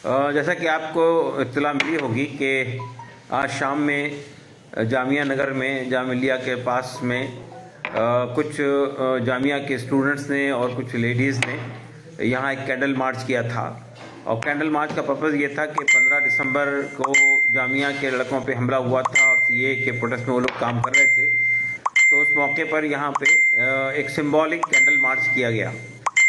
जैसा कि आपको इत्तला मिली होगी कि आज शाम में जामिया नगर में जामिया के पास में कुछ जामिया के स्टूडेंट्स ने और कुछ लेडीज़ ने यहाँ एक कैंडल मार्च किया था। और कैंडल मार्च का पर्पज़ ये था कि 15 दिसंबर को जामिया के लड़कों पे हमला हुआ था और सीए के प्रोटेस्ट में वो लोग काम कर रहे थे। तो उस मौके पर यहाँ पे एक सिंबॉलिक कैंडल मार्च किया गया।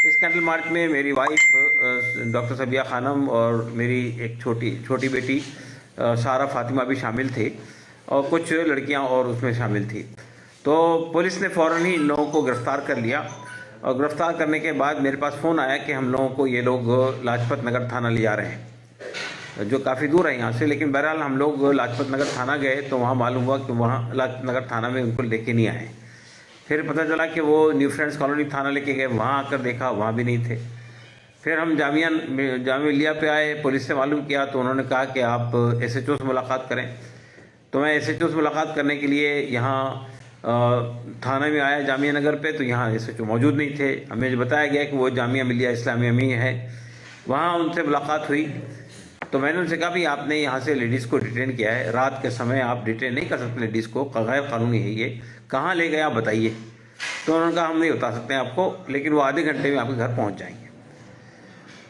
इस कैंडल मार्च में मेरी वाइफ डॉक्टर सबिया खानम और मेरी एक छोटी बेटी सारा फातिमा भी शामिल थे और कुछ लड़कियां और उसमें शामिल थी। तो पुलिस ने फ़ौरन ही इन लोगों को गिरफ़्तार कर लिया और गिरफ़्तार करने के बाद मेरे पास फ़ोन आया कि हम लोगों को ये लोग लाजपत नगर थाना ले जा रहे हैं, जो काफ़ी दूर है यहाँ से। लेकिन बहरहाल हम लोग लाजपत नगर थाना गए तो वहाँ मालूम हुआ कि वहाँ लाजपत नगर थाना में उनको लेके नहीं आए। फिर पता चला कि वो न्यू फ्रेंड्स कॉलोनी थाना लेके गए, वहाँ आकर देखा वहाँ भी नहीं थे। फिर हम जामिया मिलिया पे आए, पुलिस से मालूम किया तो उन्होंने कहा कि आप एसएचओ से मुलाकात करें। तो मैं एसएचओ से मुलाकात करने के लिए यहाँ थाना में आया जामिया नगर पे, तो यहाँ एसएचओ मौजूद नहीं थे। हमें जो बताया गया कि वो जामिया मिलिया इस्लामिया में है। वहाँ उनसे मुलाकात हुई तो मैंने उनसे कहा भी आपने यहाँ से लेडीज़ को डिटेन किया है, रात के समय आप डिटेन नहीं कर सकते लेडीज़ को, गैर कानूनी है ये, कहाँ ले गए आप बताइए। तो उन्होंने कहा हम नहीं बता सकते हैं आपको, लेकिन वो आधे घंटे में आपके घर पहुँच जाएंगे।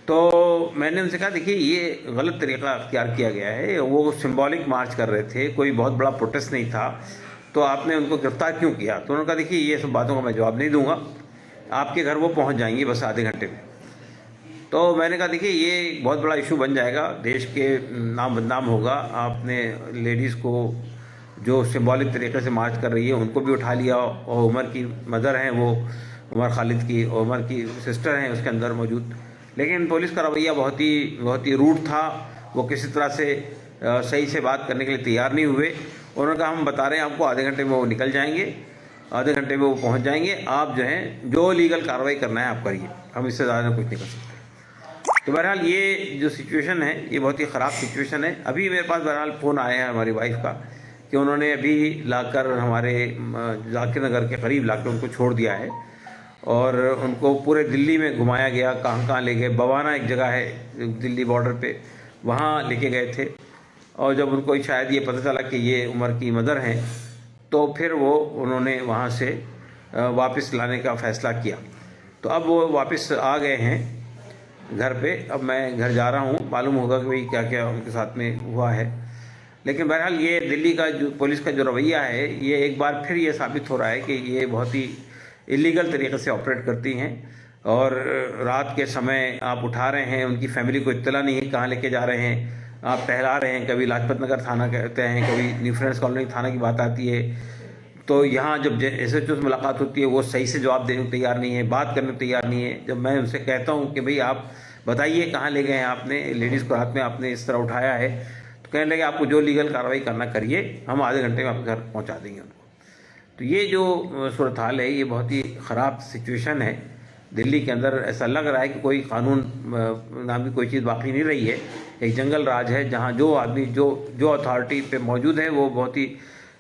तो मैंने उनसे कहा देखिए ये गलत तरीका अख्तियार किया गया है, वो सिंबॉलिक मार्च कर रहे थे, कोई बहुत बड़ा प्रोटेस्ट नहीं था, तो आपने उनको गिरफ्तार क्यों किया। तो उन्होंने कहा देखिए ये सब बातों का मैं जवाब नहीं दूंगा, आपके घर वो पहुंच जाएंगी बस आधे घंटे में। तो मैंने कहा देखिए ये बहुत बड़ा इशू बन जाएगा, देश के नाम बदनाम होगा। आपने लेडीज़ को जो सिंबॉलिक तरीके से मार्च कर रही है उनको भी उठा लिया और उमर की मदर हैं, वो उमर खालिद की उमर की सिस्टर हैं उसके अंदर मौजूद। लेकिन पुलिस का रवैया बहुत ही रूड था, वो किसी तरह से सही से बात करने के लिए तैयार नहीं हुए। उन्होंने कहा हम बता रहे हैं आपको आधे घंटे में वो निकल जाएंगे, आधे घंटे में वो पहुंच जाएंगे, आप जो हैं जो लीगल कार्रवाई करना है आप करिए, हम इससे ज़्यादा कुछ नहीं कर सकते। तो बहरहाल ये जो सिचुएशन है ये बहुत ही ख़राब सिचुएशन है। अभी मेरे पास बहरहाल फ़ोन आया है हमारी वाइफ का कि उन्होंने अभी लाकर हमारे जाकिर नगर के करीब लाकर उनको छोड़ दिया है और उनको पूरे दिल्ली में घुमाया गया, कहाँ ले गए। बवाना एक जगह है दिल्ली बॉर्डर पे, वहाँ लेके गए थे। और जब उनको शायद ये पता चला कि ये उमर की मदर हैं तो फिर वो उन्होंने वहाँ से वापस लाने का फ़ैसला किया। तो अब वो वापस आ गए हैं घर पे। अब मैं घर जा रहा हूँ, मालूम होगा कि भाई क्या क्या उनके साथ में हुआ है। लेकिन बहरहाल ये दिल्ली का जो पुलिस का जो रवैया है ये एक बार फिर ये साबित हो रहा है कि ये बहुत ही इलीगल तरीके से ऑपरेट करती हैं। और रात के समय आप उठा रहे हैं, उनकी फैमिली को इत्तला नहीं है कहाँ लेके जा रहे हैं, आप टहला रहे हैं, कभी लाजपत नगर थाना कहते हैं, कभी न्यू फ्रेंड्स कॉलोनी थाना की बात आती है। तो यहाँ जब एसएचओ से मुलाकात होती है वो सही से जवाब देने को तैयार नहीं है, बात करने को तैयार नहीं है। जब मैं उनसे कहता हूँ कि भाई आप बताइए कहाँ ले गए हैं आपने लेडीज़ को, रात में आपने इस तरह उठाया है, तो कहने लगे आपको जो लीगल कार्रवाई करना करिए, हम आधे घंटे में आपके घर पहुँचा देंगे उनको। तो ये जो सूरत हाल है ये बहुत ही ख़राब सिचुएशन है दिल्ली के अंदर। ऐसा लग रहा है कि कोई कानून नाम की कोई चीज़ बाकी नहीं रही है, एक जंगल राज है जहाँ जो आदमी जो अथॉरिटी पे मौजूद है वो बहुत ही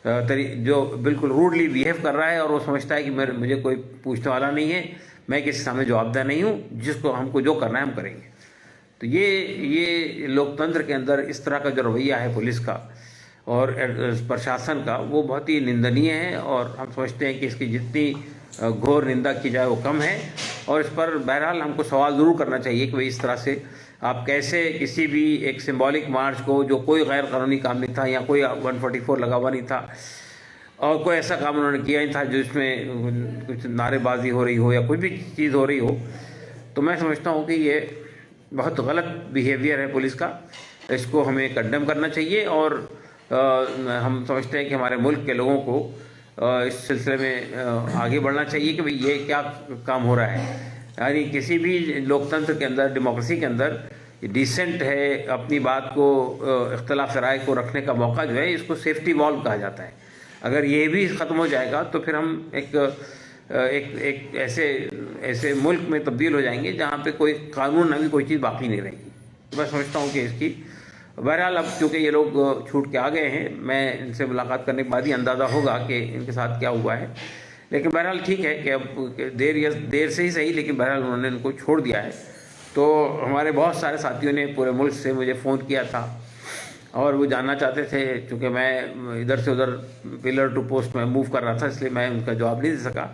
जो बिल्कुल रूडली बिहेव कर रहा है और वो समझता है कि मुझे कोई पूछने वाला नहीं है, मैं किसी सामने जवाबदेह नहीं हूँ, जिसको हमको जो करना है हम करेंगे। तो ये लोकतंत्र के अंदर इस तरह का जो रवैया है पुलिस का और प्रशासन का वो बहुत ही निंदनीय है और हम समझते हैं कि इसकी जितनी घोर निंदा की जाए वो कम है। और इस पर बहरहाल हमको सवाल ज़रूर करना चाहिए कि भाई इस तरह से आप कैसे किसी भी एक सिंबॉलिक मार्च को जो कोई गैर कानूनी काम नहीं था या कोई 144 लगा हुआ नहीं था और कोई ऐसा काम उन्होंने किया नहीं था जिसमें कुछ नारेबाजी हो रही हो या कोई भी चीज़ हो रही हो, तो मैं समझता हूँ कि ये बहुत गलत बिहेवियर है पुलिस का, इसको हमें कंडेम करना चाहिए। और हम समझते हैं कि हमारे मुल्क के लोगों को इस सिलसिले में आगे बढ़ना चाहिए कि भाई ये क्या काम हो रहा है। यानी किसी भी लोकतंत्र के अंदर, डेमोक्रेसी के अंदर डिसेंट है, अपनी बात को इख्तिलाफ राय को रखने का मौका जो है इसको सेफ्टी वॉल्व कहा जाता है। अगर ये भी ख़त्म हो जाएगा तो फिर हम एक ऐसे मुल्क में तब्दील हो जाएंगे जहाँ पे कोई कानून ना भी कोई चीज़ बाकी नहीं रहेगी। तो मैं समझता हूँ कि इसकी बहरहाल अब चूँकि ये लोग छूट के आ गए हैं, मैं इनसे मुलाकात करने के बाद ही अंदाज़ा होगा कि इनके साथ क्या हुआ है। लेकिन बहरहाल ठीक है कि अब देर से ही सही, लेकिन बहरहाल उन्होंने इनको छोड़ दिया है तो हमारे बहुत सारे साथियों ने पूरे मुल्क से मुझे फ़ोन किया था और वो जानना चाहते थे, चूँकि मैं इधर से उधर पिलर टू पोस्ट में मूव कर रहा था, इसलिए मैं उनका जवाब नहीं दे सका।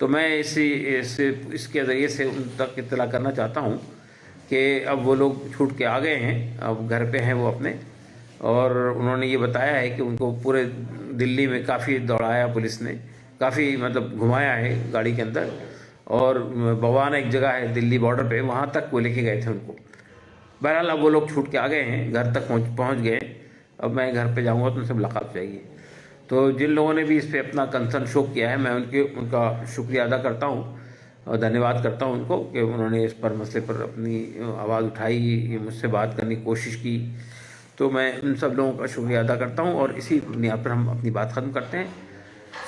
तो मैं इसके ज़रिए से उन तक इत्तला करना चाहता हूँ कि अब वो लोग छूट के आ गए हैं, अब घर पे हैं वो अपने, और उन्होंने ये बताया है कि उनको पूरे दिल्ली में काफ़ी दौड़ाया पुलिस ने, काफ़ी मतलब घुमाया है गाड़ी के अंदर, और बवाना एक जगह है दिल्ली बॉर्डर पे, वहाँ तक वो लेके गए थे उनको। बहरहाल अब वो लोग छूट के आ गए हैं, घर तक पहुँच गए। अब मैं घर पे जाऊँगा तो उनसे मुलाकात हो जाएगी। तो जिन लोगों ने भी इस पे अपना कंसर्न शो किया है, मैं उनका शुक्रिया अदा करता हूँ और धन्यवाद करता हूँ उनको कि उन्होंने इस पर मसले पर अपनी आवाज़ उठाई, मुझसे बात करने की कोशिश की। तो मैं उन सब लोगों का शुक्रिया अदा करता हूँ और इसी बुनियाद पर हम अपनी बात ख़त्म करते हैं।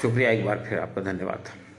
शुक्रिया एक बार फिर आपका, धन्यवाद।